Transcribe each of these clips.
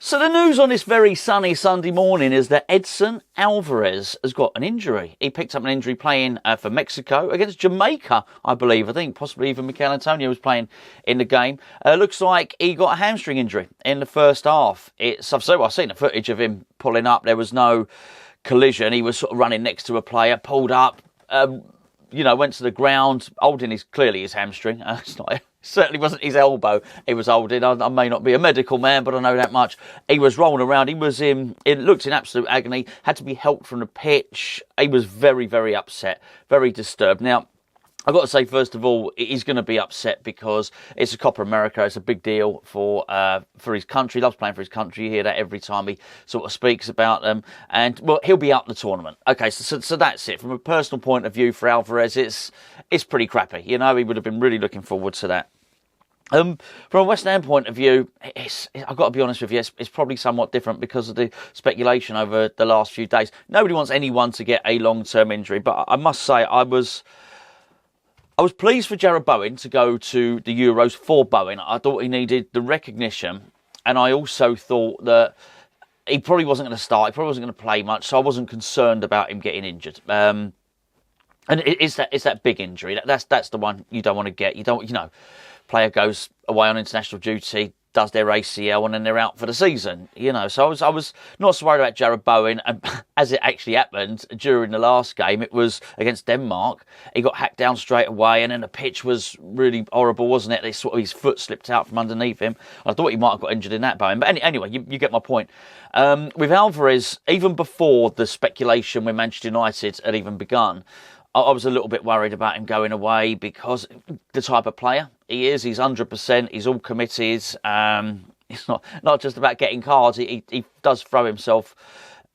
So the news on this very sunny Sunday morning is that Edson Alvarez has got an injury. He picked up an injury playing for Mexico against Jamaica, I believe. I think possibly even Mikel Antonio was playing in the game. Looks like he got a hamstring injury in the first half. I've seen the footage of him pulling up. There was no collision. He was sort of running next to a player, pulled up, went to the ground, holding clearly his hamstring. Certainly wasn't his elbow he was holding. I may not be a medical man, but I know that much. He was rolling around. It looked in absolute agony, had to be helped from the pitch. He was very, very upset, very disturbed. Now, I've got to say, first of all, he's going to be upset because it's a Copa America. It's a big deal for his country. He loves playing for his country. You hear that every time he sort of speaks about them. And, well, he'll be out the tournament. Okay, so that's it. From a personal point of view for Alvarez, it's pretty crappy. He would have been really looking forward to that. From a West Ham point of view, I've got to be honest with you, it's probably somewhat different because of the speculation over the last few days. Nobody wants anyone to get a long-term injury, but I must say I was pleased for Jarrod Bowen to go to the Euros for Bowen. I thought he needed the recognition, and I also thought that he probably wasn't going to start. He probably wasn't going to play much, so I wasn't concerned about him getting injured. And it's that big injury. That's the one you don't want to get. You don't, player goes away on international duty, does their ACL, and then they're out for the season. So I was not so worried about Jarrod Bowen. And as it actually happened during the last game, it was against Denmark. He got hacked down straight away, and then the pitch was really horrible, wasn't it? His foot slipped out from underneath him. I thought he might have got injured in that, Bowen. But anyway, you get my point. With Alvarez, even before the speculation with Manchester United had even begun, I was a little bit worried about him going away because the type of player he is, he's 100%, he's all committed. It's not just about getting cards. He does throw himself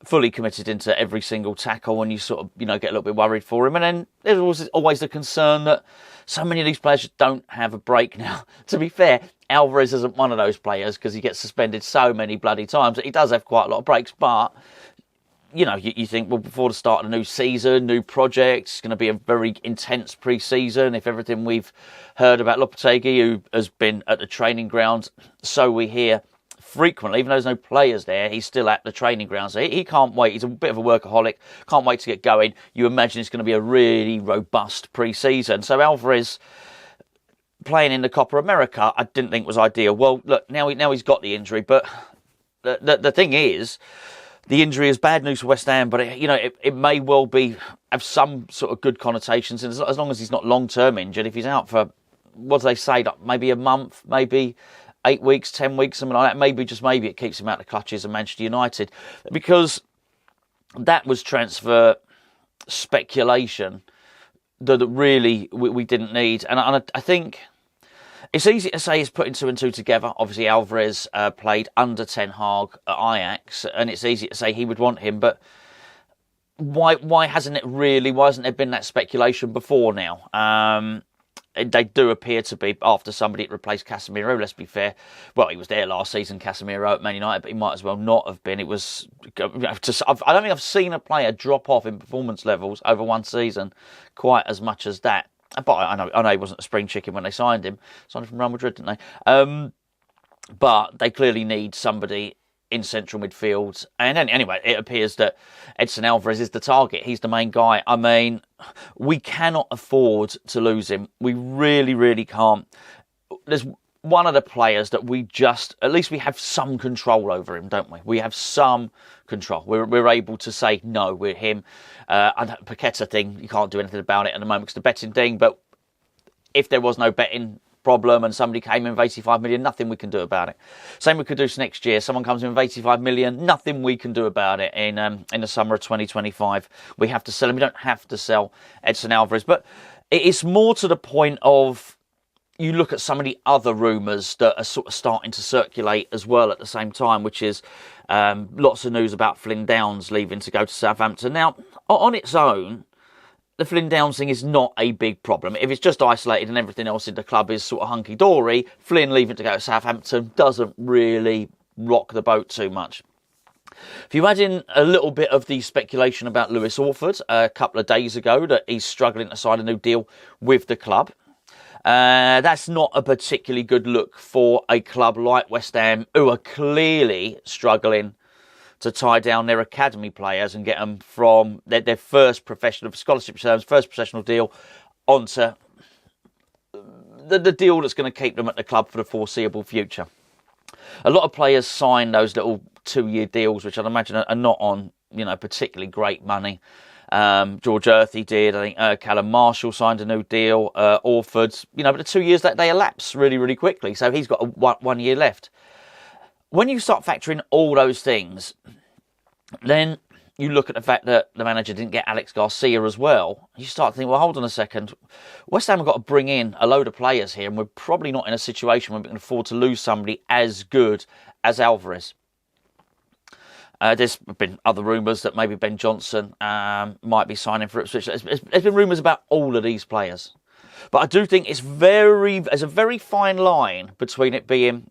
fully committed into every single tackle, and you sort of, get a little bit worried for him. And then there's always the concern that so many of these players don't have a break now. To be fair, Alvarez isn't one of those players because he gets suspended so many bloody times that he does have quite a lot of breaks, but you think, well, before the start of the new season, new project, it's going to be a very intense pre-season. If everything we've heard about Lopetegui, who has been at the training ground, so we hear frequently, even though there's no players there, he's still at the training ground. So he can't wait. He's a bit of a workaholic, can't wait to get going. You imagine it's going to be a really robust pre-season. So Alvarez playing in the Copa America, I didn't think was ideal. Well, look, now he's got the injury, but the thing is, the injury is bad news for West Ham, but it may well have some sort of good connotations, and as long as he's not long-term injured. If he's out for, what do they say, maybe a month, maybe 8 weeks, 10 weeks, something like that, maybe it keeps him out of the clutches of Manchester United, because that was transfer speculation that really we didn't need, and I think it's easy to say he's putting two and two together. Obviously, Alvarez played under Ten Hag at Ajax, and it's easy to say he would want him. But why hasn't there been that speculation before now? They do appear to be after somebody that replaced Casemiro. Let's be fair. Well, he was there last season, Casemiro at Man United, but he might as well not have been. I don't think I've seen a player drop off in performance levels over one season quite as much as that. But I know he wasn't a spring chicken when they signed him. Signed him from Real Madrid, didn't they? But they clearly need somebody in central midfield. And anyway, it appears that Edson Alvarez is the target. He's the main guy. I mean, we cannot afford to lose him. We really, really can't. There's one of the players that at least we have some control over him, don't we? We have some control. We're able to say, no, we're him. Paqueta thing, you can't do anything about it at the moment because the betting thing, but if there was no betting problem and somebody came in with 85 million, nothing we can do about it. Same we could do next year. Someone comes in with 85 million, nothing we can do about it in the summer of 2025. We have to sell him. We don't have to sell Edson Alvarez, but it's more to the point of, you look at some of the other rumours that are sort of starting to circulate as well at the same time, which is lots of news about Flynn Downs leaving to go to Southampton. Now, on its own, the Flynn Downs thing is not a big problem. If it's just isolated and everything else in the club is sort of hunky-dory, Flynn leaving to go to Southampton doesn't really rock the boat too much. If you add in a little bit of the speculation about Lewis Orford a couple of days ago, that he's struggling to sign a new deal with the club, That's not a particularly good look for a club like West Ham, who are clearly struggling to tie down their academy players and get them from their first professional scholarship terms, first professional deal, onto the deal that's going to keep them at the club for the foreseeable future. A lot of players sign those little 2-year deals, which I'd imagine are not on, particularly great money. George Earthy did. I think Callum Marshall signed a new deal. Orford's, but the 2 years that they elapse really, really quickly. So he's got a 1 year left. When you start factoring all those things, then you look at the fact that the manager didn't get Alex Garcia as well. You start thinking, well, hold on a second. West Ham have got to bring in a load of players here, and we're probably not in a situation where we can afford to lose somebody as good as Alvarez. There's been other rumours that maybe Ben Johnson might be signing for Ipswich. There's been rumours about all of these players. But I do think there's a very fine line between it being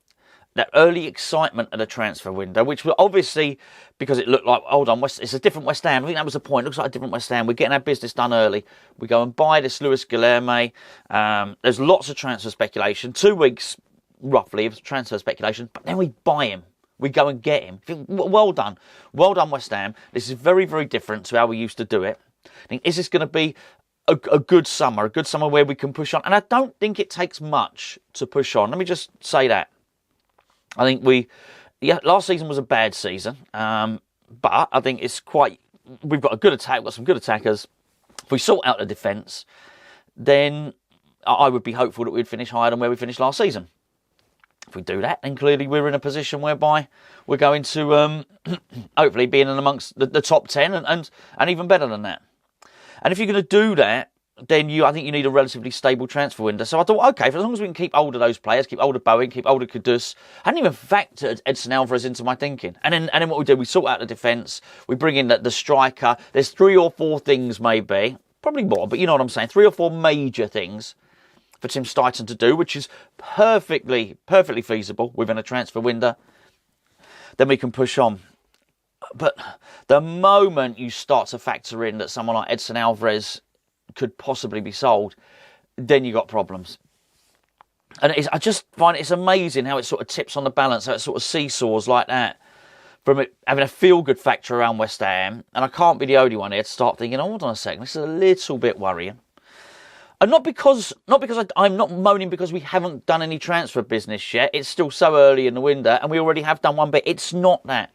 that early excitement of the transfer window, which was obviously, because it looked like, hold on, it's a different West Ham. I think that was the point. It looks like a different West Ham. We're getting our business done early. We go and buy this Luis Guilherme. There's lots of transfer speculation. 2 weeks, roughly, of transfer speculation. But then we buy him. We go and get him. Well done. Well done, West Ham. This is very, very different to how we used to do it. I think, is this going to be a good summer where we can push on? And I don't think it takes much to push on. Let me just say that. I think last season was a bad season, but I think we've got a good attack, we've got some good attackers. If we sort out the defence, then I would be hopeful that we'd finish higher than where we finished last season. If we do that, then clearly we're in a position whereby we're going to hopefully be in and amongst the top 10 and even better than that. And if you're going to do that, then I think you need a relatively stable transfer window. So I thought, okay, for as long as we can keep hold of those players, keep hold of Bowen, keep hold of Kudus. I hadn't even factored Edson Alvarez into my thinking. And then what we do, we sort out the defence, we bring in the striker. There's 3 or 4 things maybe, probably more, but you know what I'm saying, 3 or 4 major things for Tim Stuyton to do, which is perfectly feasible within a transfer window. Then we can push on. But the moment you start to factor in that someone like Edson Alvarez could possibly be sold, then you got problems. And I just find it's amazing how it sort of tips on the balance, how it sort of seesaws like that, from it having a feel-good factor around West Ham. And I can't be the only one here to start thinking, oh, hold on a second, this is a little bit worrying. And not because I'm not moaning because we haven't done any transfer business yet. It's still so early in the window, and we already have done one bit. It's not that.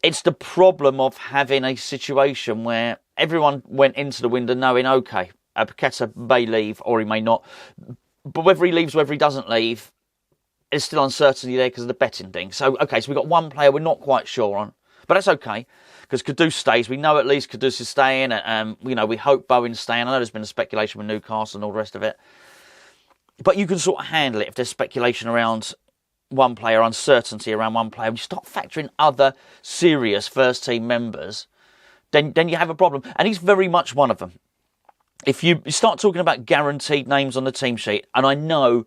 It's the problem of having a situation where everyone went into the window knowing, okay, Paqueta may leave or he may not. But whether he leaves, whether he doesn't leave, there's still uncertainty there because of the betting thing. So, okay, so we've got one player we're not quite sure on. But that's okay, because Kudus stays. We know at least Kudus is staying. We hope Bowen's staying. I know there's been a speculation with Newcastle and all the rest of it. But you can sort of handle it if there's speculation around one player, uncertainty around one player. When you start factoring other serious first-team members, then you have a problem. And he's very much one of them. If you start talking about guaranteed names on the team sheet, and I know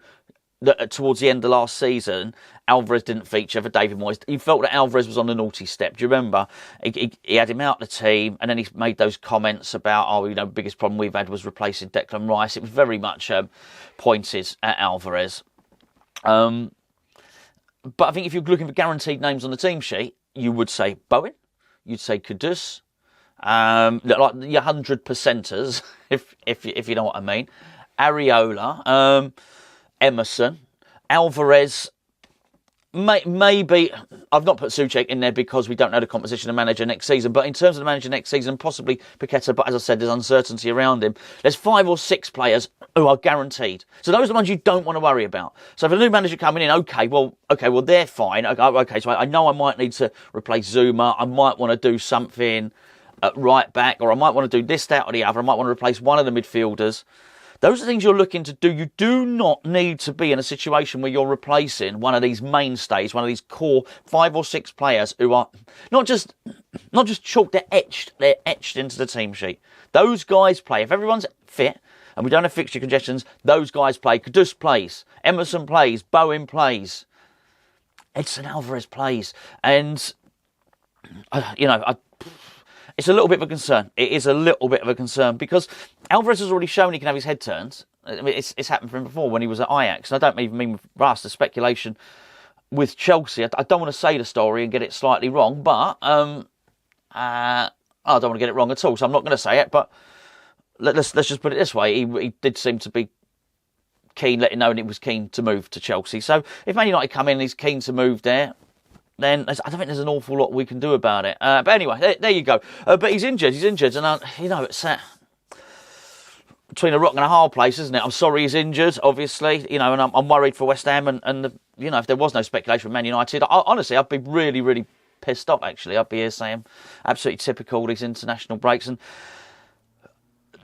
that towards the end of last season, Alvarez didn't feature for David Moyes. He felt that Alvarez was on the naughty step. Do you remember? He had him out the team, and then he made those comments about, biggest problem we've had was replacing Declan Rice. It was very much pointed at Alvarez. But I think if you're looking for guaranteed names on the team sheet, you would say Bowen, you'd say Kudus, like your 100%ers, if you know what I mean. Areola, Emerson, Alvarez. Maybe I've not put Souček in there because we don't know the composition of manager next season. But in terms of the manager next season, possibly Paqueta. But as I said, there's uncertainty around him. There's 5 or 6 players who are guaranteed. So those are the ones you don't want to worry about. So for a new manager coming in, okay, well they're fine. Okay, so I know I might need to replace Zuma. I might want to do something at right back, or I might want to do this, that, or the other. I might want to replace one of the midfielders. Those are things you're looking to do. You do not need to be in a situation where you're replacing one of these mainstays, one of these core 5 or 6 players who are not just chalk, they're etched into the team sheet. Those guys play. If everyone's fit and we don't have fixture congestions, those guys play. Kudus plays. Emerson plays. Bowen plays. Edson Alvarez plays. And, it's a little bit of a concern. It is a little bit of a concern because Alvarez has already shown he can have his head turned. I mean, it's happened for him before when he was at Ajax. And I don't even mean with Russ, the speculation with Chelsea. I don't want to say the story and get it slightly wrong, but I don't want to get it wrong at all, so I'm not going to say it. But let's just put it this way: he did seem to be keen, letting know, and he was keen to move to Chelsea. So if Man United come in and he's keen to move there, then I don't think there's an awful lot we can do about it. But anyway, there you go. But he's injured, and it's between a rock and a hard place, isn't it? I'm sorry he's injured, obviously, and I'm worried for West Ham, and if there was no speculation with Man United, honestly, I'd be really, really pissed off, actually. I'd be here saying, absolutely typical, these international breaks, and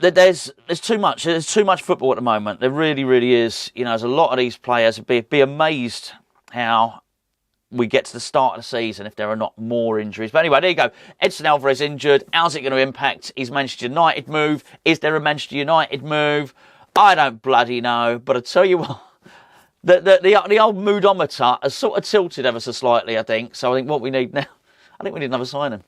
there's too much football at the moment. There really, really is. There's a lot of these players. Be amazed how we get to the start of the season if there are not more injuries. But anyway, there you go. Edson Alvarez injured. How's it going to impact his Manchester United move? Is there a Manchester United move? I don't bloody know. But I tell you what, the old moodometer has sort of tilted ever so slightly, I think. So I think what we need now, I think we need another signing.